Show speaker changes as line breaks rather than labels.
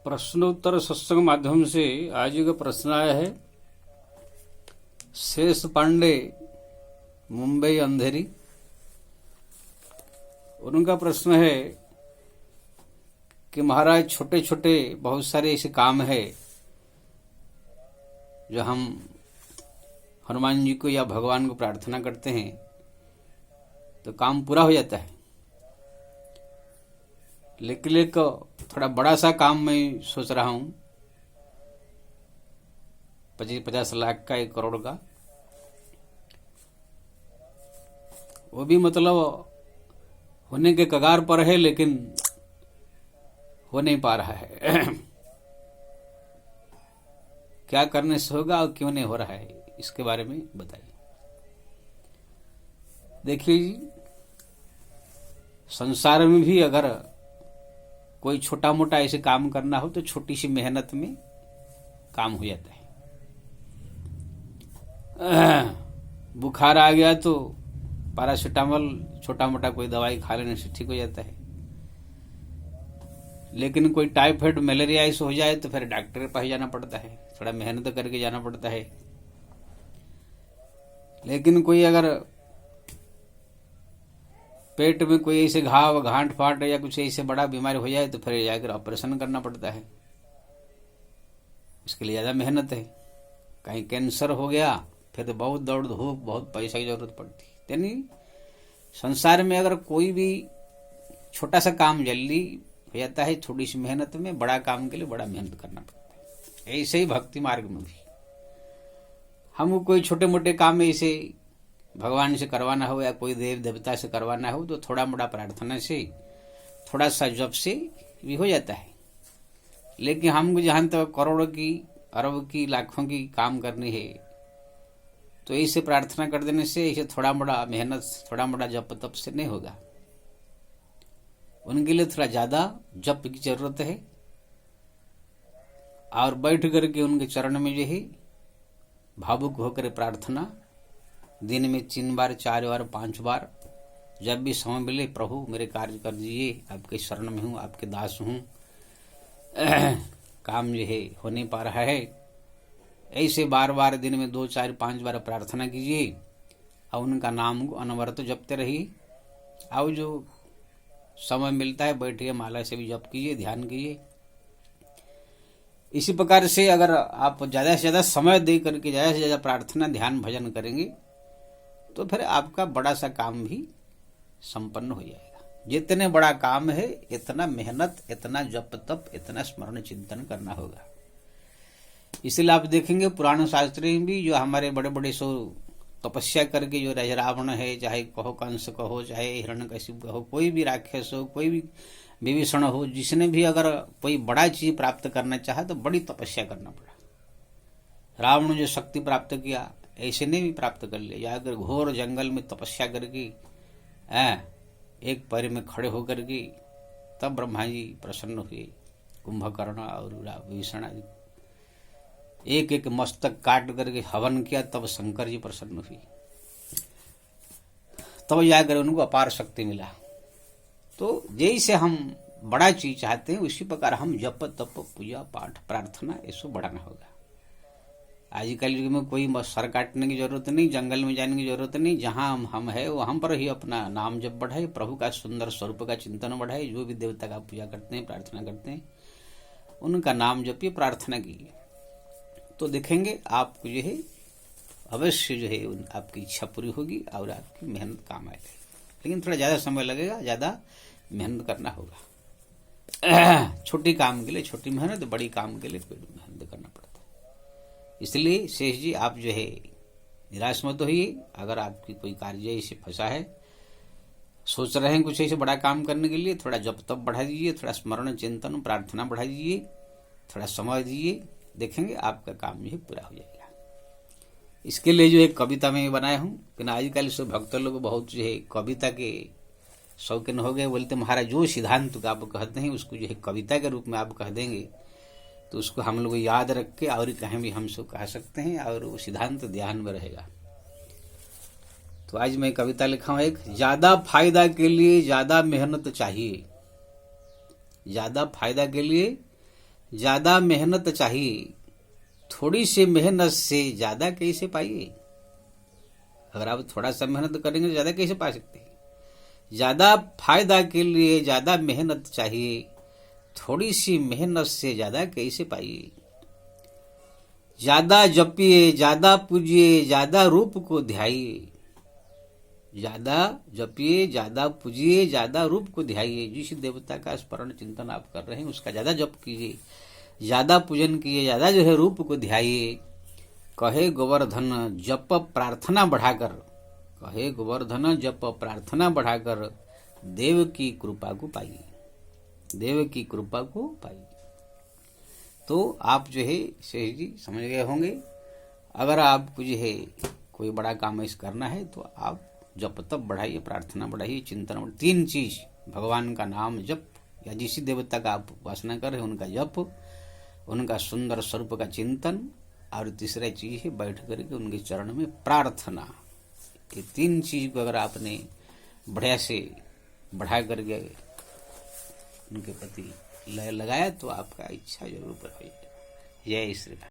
प्रश्नोत्तर सत्संग माध्यम से आज का प्रश्न आया है। शेष पांडे, मुंबई अंधेरी। उनका प्रश्न है कि महाराज, छोटे छोटे बहुत सारे ऐसे काम है जो हम हनुमान जी को या भगवान को प्रार्थना करते हैं तो काम पूरा हो जाता है, लेकिन एक थोड़ा बड़ा सा काम मैं सोच रहा हूं, 50 लाख का, 1 करोड़ का। वो भी मतलब होने के कगार पर है, लेकिन हो नहीं पा रहा है। क्या करने से होगा और क्यों नहीं हो रहा है, इसके बारे में बताइए। देखिए जी, संसार में भी अगर कोई छोटा मोटा ऐसे काम करना हो तो छोटी सी मेहनत में काम हो जाता है। बुखार आ गया तो पैरासिटामोल, छोटा मोटा कोई दवाई खा लेने से ठीक हो जाता है, लेकिन कोई टाइफाइड, मलेरिया ऐसे हो जाए तो फिर डॉक्टर के पास जाना पड़ता है, थोड़ा मेहनत करके जाना पड़ता है। लेकिन कोई अगर पेट में कोई ऐसे घाव, गांठ फाट या कुछ ऐसे बड़ा बीमारी हो जाए तो फिर जाकर ऑपरेशन करना पड़ता है, इसके लिए ज्यादा मेहनत है। कहीं कैंसर हो गया फिर तो बहुत दौड़ धूप, बहुत पैसा की जरूरत पड़ती है। यानी संसार में अगर कोई भी छोटा सा काम जल्दी हो जाता है थोड़ी सी मेहनत में, बड़ा काम के लिए बड़ा मेहनत करना पड़ता है। ऐसे ही भक्ति मार्ग में भी हमको कोई छोटे मोटे काम ऐसे भगवान से करवाना हो या कोई देव देवता से करवाना हो तो थोड़ा मोड़ा प्रार्थना से, थोड़ा सा जप से भी हो जाता है। लेकिन हमको जहां तक करोड़ों की, अरब की, लाखों की काम करनी है तो ऐसे प्रार्थना कर देने से, ऐसे थोड़ा मोड़ा मेहनत, थोड़ा मोड़ा जप तप से नहीं होगा। उनके लिए थोड़ा ज्यादा जप की जरूरत है, और बैठ करके उनके चरण में जो है भावुक होकर प्रार्थना, दिन में 3 बार, 4 बार, 5 बार, जब भी समय मिले, प्रभु मेरे कार्य कर दीजिए, आपके शरण में हूं, आपके दास हूं, काम जो है हो नहीं पा रहा है। ऐसे बार बार दिन में 2, 4, 5 बार प्रार्थना कीजिए और उनका नाम को अनवरत जपते रहिए। और जो समय मिलता है बैठिए, माला से भी जप कीजिए, ध्यान कीजिए। इसी प्रकार से अगर आप ज्यादा से ज्यादा समय दे करके ज्यादा से ज्यादा प्रार्थना, ध्यान, भजन करेंगे तो फिर आपका बड़ा सा काम भी संपन्न हो जाएगा। जितने बड़ा काम है इतना मेहनत, इतना जप तप, इतना स्मरण चिंतन करना होगा। इसलिए आप देखेंगे पुराण शास्त्र में भी जो हमारे बड़े बड़े सो तपस्या करके जो राजा रावण है, चाहे कहो कंस कहो, चाहे हिरण्यकशिपु कहो, कोई भी राक्षस हो, कोई भी विभीषण हो, जिसने भी अगर कोई बड़ा चीज प्राप्त करना चाहा तो बड़ी तपस्या करना पड़ा। रावण जो शक्ति प्राप्त किया ऐसे ने भी प्राप्त कर लिया, जाकर घोर जंगल में तपस्या करके एक पैर में खड़े होकर के तब ब्रह्मा जी प्रसन्न हुए। कुंभकर्ण और विभीषण आदि एक एक मस्तक काट करके हवन किया, तब शंकर जी प्रसन्न हुए, तब जाकर उनको अपार शक्ति मिला। तो जैसे हम बड़ा चीज चाहते हैं उसी प्रकार हम जप तप, पूजा पाठ, प्रार्थना ऐसा बढ़ाना होगा। आजकल युग में कोई सर काटने की जरूरत नहीं, जंगल में जाने की जरूरत नहीं, जहां हम है वहां पर ही अपना नाम जप बढ़ाए, प्रभु का सुंदर स्वरूप का चिंतन बढ़ाए। जो भी देवता का पूजा करते हैं, प्रार्थना करते हैं, उनका नाम जपिए, प्रार्थना कीजिए, तो देखेंगे आपको जो है अवश्य जो है आपकी इच्छा पूरी होगी और आपकी मेहनत काम आएगी। लेकिन थोड़ा ज्यादा समय लगेगा, ज्यादा मेहनत करना होगा। छोटी काम के लिए छोटी मेहनत, बड़ी काम के लिए बड़ी मेहनत करना पड़ता है। इसलिए शेष जी, आप जो है निराश मत होइए। अगर आपकी कोई कार्य ऐसे फंसा है, सोच रहे हैं कुछ ऐसे बड़ा काम करने के लिए, थोड़ा जप तप बढ़ा दीजिए, थोड़ा स्मरण चिंतन प्रार्थना बढ़ा दीजिए, थोड़ा समय दीजिए, देखेंगे आपका काम जो है पूरा हो जाएगा। इसके लिए जो एक कविता में बनाया हूं, लेकिन आजकल से भक्त लोग बहुत जो है कविता के शौकीन हो गए। बोलते महाराज जो सिद्धांत का आप कहते हैं उसको जो है कविता के रूप में आप कह देंगे तो उसको हम लोग याद रख के और कहीं भी हम सब कह सकते हैं और वो सिद्धांत ध्यान में रहेगा। तो आज मैं कविता लिखा हूं एक, ज्यादा फायदा के लिए ज्यादा मेहनत चाहिए, ज्यादा फायदा के लिए ज्यादा मेहनत चाहिए, थोड़ी सी मेहनत से ज्यादा कैसे पाइए। अगर आप थोड़ा सा मेहनत करेंगे तो ज्यादा कैसे पा सकते हैं। ज्यादा फायदा के लिए ज्यादा मेहनत चाहिए, थोड़ी सी मेहनत से ज्यादा कैसे पाइए। ज्यादा जपिए ज्यादा पूजिए ज्यादा रूप को ध्याइए। ज्यादा जपिए ज्यादा पूजिए ज्यादा रूप को ध्याइए। जिस देवता का स्मरण चिंतन आप कर रहे हैं उसका ज्यादा जप कीजिए, ज्यादा पूजन कीजिए, ज्यादा जो है रूप को ध्याइए। कहे गोवर्धन जप प्रार्थना बढ़ाकर, कहे गोवर्धन जप प्रार्थना बढ़ाकर देव की कृपा को पाइए, देव की कृपा को पाइए। तो आप जो है शेष जी समझ गए होंगे। अगर आपको जो है कोई बड़ा काम ऐसा करना है तो आप जप तप बढ़ाइए, प्रार्थना बढ़ाइए, चिंतन बढ़ाइए। 3 चीज, भगवान का नाम जप या जिस देवता का आप उपासना कर रहे हैं उनका जप, उनका सुंदर स्वरूप का चिंतन, और तीसरा चीज है बैठ करके उनके चरण में प्रार्थना। ये 3 चीज को अगर आपने बढ़िया से बढ़ा करके उनके प्रति लय लगाया तो आपका इच्छा जरूर पूरी हो जाए। जय श्री राम।